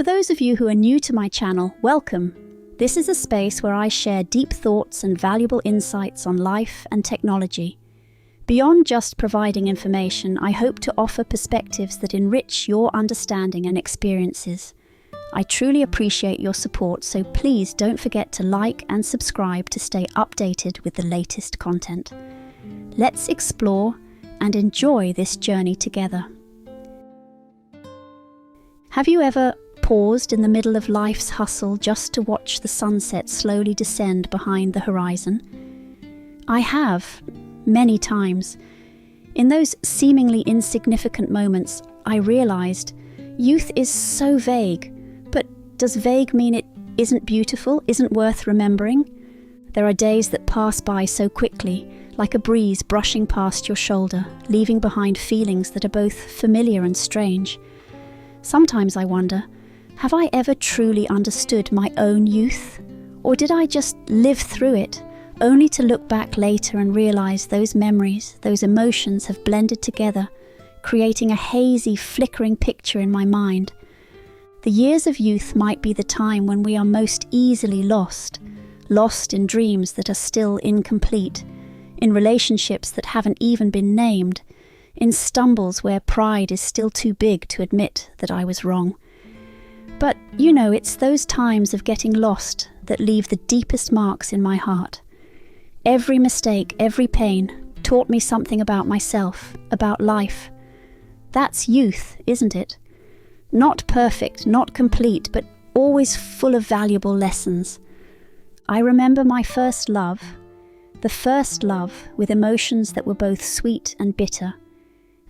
For those of you who are new to my channel, welcome. This is a space where I share deep thoughts and valuable insights on life and technology. Beyond just providing information, I hope to offer perspectives that enrich your understanding and experiences. I truly appreciate your support, so please don't forget to like and subscribe to stay updated with the latest content. Let's explore and enjoy this journey together. Have you ever paused in the middle of life's hustle just to watch the sunset slowly descend behind the horizon? I have, many times. In those seemingly insignificant moments, I realized youth is so vague. But does vague mean it isn't beautiful, isn't worth remembering? There are days that pass by so quickly, like a breeze brushing past your shoulder, leaving behind feelings that are both familiar and strange. Sometimes I wonder, have I ever truly understood my own youth? Or did I just live through it, only to look back later and realize those memories, those emotions have blended together, creating a hazy, flickering picture in my mind? The years of youth might be the time when we are most easily lost in dreams that are still incomplete, in relationships that haven't even been named, in stumbles where pride is still too big to admit that I was wrong. But, it's those times of getting lost that leave the deepest marks in my heart. Every mistake, every pain taught me something about myself, about life. That's youth, isn't it? Not perfect, not complete, but always full of valuable lessons. I remember my first love, the first love with emotions that were both sweet and bitter.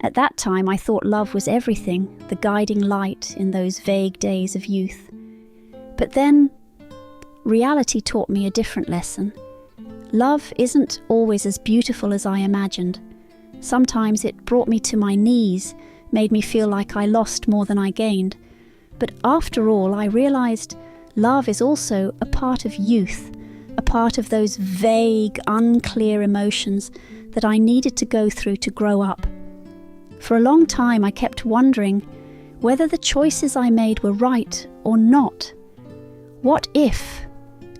At that time, I thought love was everything, the guiding light in those vague days of youth. But then, reality taught me a different lesson. Love isn't always as beautiful as I imagined. Sometimes it brought me to my knees, made me feel like I lost more than I gained. But after all, I realized love is also a part of youth, a part of those vague, unclear emotions that I needed to go through to grow up. For a long time, I kept wondering whether the choices I made were right or not. What if?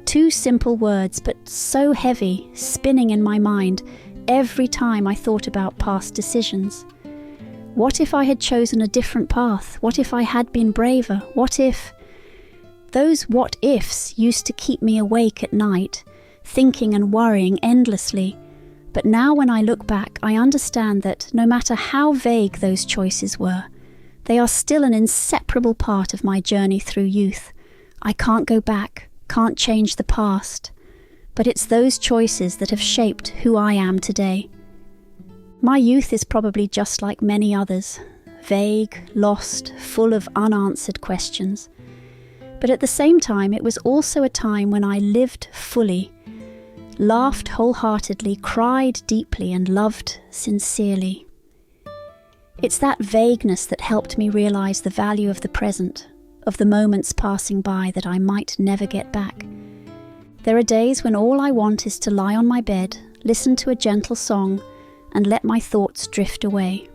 Two simple words, but so heavy, spinning in my mind every time I thought about past decisions. What if I had chosen a different path? What if I had been braver? What if? Those what ifs used to keep me awake at night, thinking and worrying endlessly. But now when I look back, I understand that no matter how vague those choices were, they are still an inseparable part of my journey through youth. I can't go back, can't change the past, but it's those choices that have shaped who I am today. My youth is probably just like many others, vague, lost, full of unanswered questions. But at the same time, it was also a time when I lived fully, laughed wholeheartedly, cried deeply, and loved sincerely. It's that vagueness that helped me realize the value of the present, of the moments passing by that I might never get back. There are days when all I want is to lie on my bed, listen to a gentle song, and let my thoughts drift away.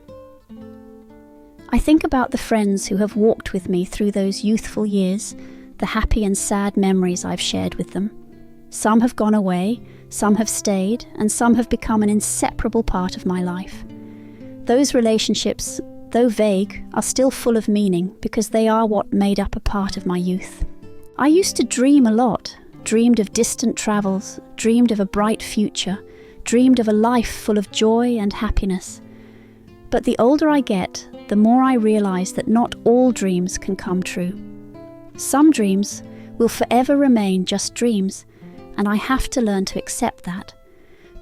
I think about the friends who have walked with me through those youthful years, the happy and sad memories I've shared with them. Some have gone away, some have stayed, and some have become an inseparable part of my life. Those relationships, though vague, are still full of meaning because they are what made up a part of my youth. I used to dream a lot, dreamed of distant travels, dreamed of a bright future, dreamed of a life full of joy and happiness. But the older I get, the more I realize that not all dreams can come true. Some dreams will forever remain just dreams, and I have to learn to accept that.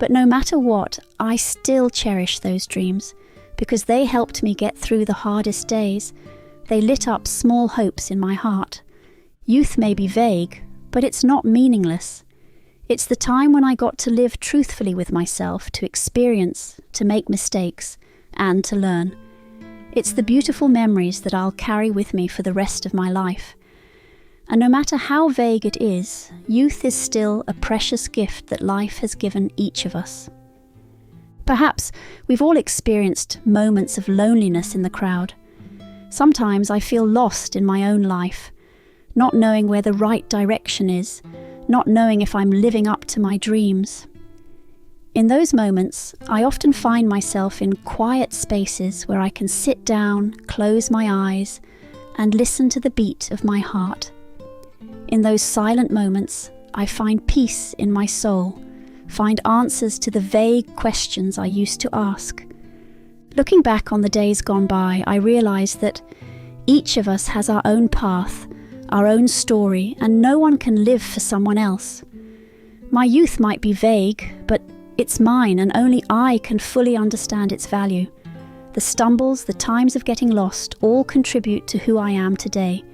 But no matter what, I still cherish those dreams, because they helped me get through the hardest days. They lit up small hopes in my heart. Youth may be vague, but it's not meaningless. It's the time when I got to live truthfully with myself, to experience, to make mistakes, and to learn. It's the beautiful memories that I'll carry with me for the rest of my life. And no matter how vague it is, youth is still a precious gift that life has given each of us. Perhaps we've all experienced moments of loneliness in the crowd. Sometimes I feel lost in my own life, not knowing where the right direction is, not knowing if I'm living up to my dreams. In those moments, I often find myself in quiet spaces where I can sit down, close my eyes, and listen to the beat of my heart. In those silent moments, I find peace in my soul, find answers to the vague questions I used to ask. Looking back on the days gone by, I realize that each of us has our own path, our own story, and no one can live for someone else. My youth might be vague, but it's mine, and only I can fully understand its value. The stumbles, the times of getting lost, all contribute to who I am today.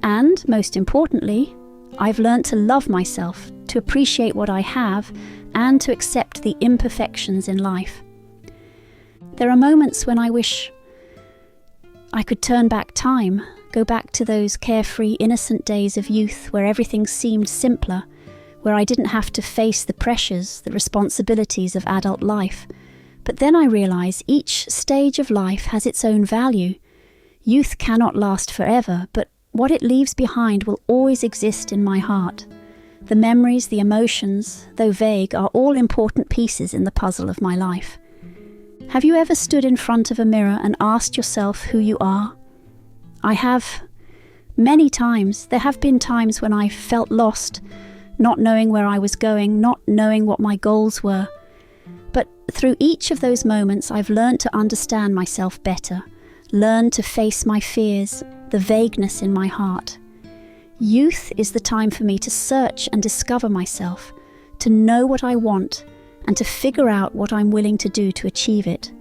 And, most importantly, I've learned to love myself, to appreciate what I have, and to accept the imperfections in life. There are moments when I wish I could turn back time, go back to those carefree, innocent days of youth where everything seemed simpler, where I didn't have to face the pressures, the responsibilities of adult life. But then I realize each stage of life has its own value. Youth cannot last forever, but what it leaves behind will always exist in my heart. The memories, the emotions, though vague, are all important pieces in the puzzle of my life. Have you ever stood in front of a mirror and asked yourself who you are? I have. Many times. There have been times when I felt lost, not knowing where I was going, not knowing what my goals were. But through each of those moments, I've learned to understand myself better, learned to face my fears, the vagueness in my heart. Youth is the time for me to search and discover myself, to know what I want, and to figure out what I'm willing to do to achieve it.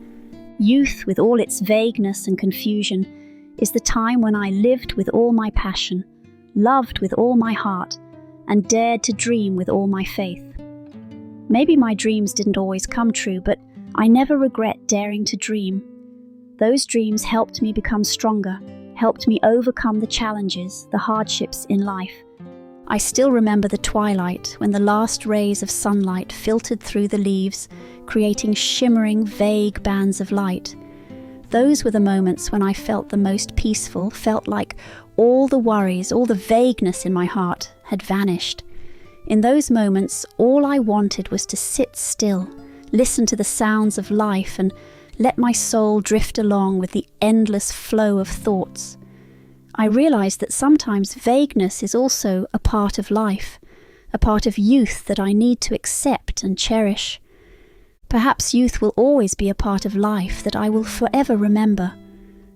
Youth, with all its vagueness and confusion, is the time when I lived with all my passion, loved with all my heart, and dared to dream with all my faith. Maybe my dreams didn't always come true, but I never regret daring to dream. Those dreams helped me become stronger, helped me overcome the challenges, the hardships in life. I still remember the twilight when the last rays of sunlight filtered through the leaves, creating shimmering, vague bands of light. Those were the moments when I felt the most peaceful, felt like all the worries, all the vagueness in my heart had vanished. In those moments, all I wanted was to sit still, listen to the sounds of life, and let my soul drift along with the endless flow of thoughts. I realized that sometimes vagueness is also a part of life, a part of youth that I need to accept and cherish. Perhaps youth will always be a part of life that I will forever remember,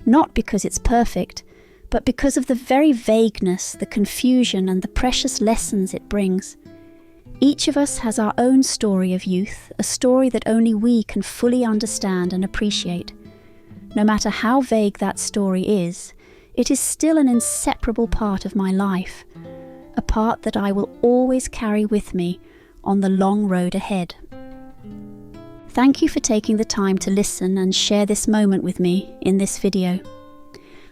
not because it's perfect, but because of the very vagueness, the confusion, and the precious lessons it brings. Each of us has our own story of youth, a story that only we can fully understand and appreciate. No matter how vague that story is, it is still an inseparable part of my life, a part that I will always carry with me on the long road ahead. Thank you for taking the time to listen and share this moment with me in this video.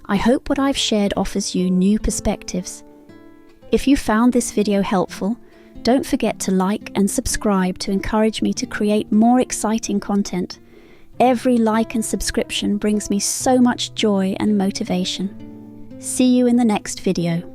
I hope what I've shared offers you new perspectives. If you found this video helpful, don't forget to like and subscribe to encourage me to create more exciting content. Every like and subscription brings me so much joy and motivation. See you in the next video.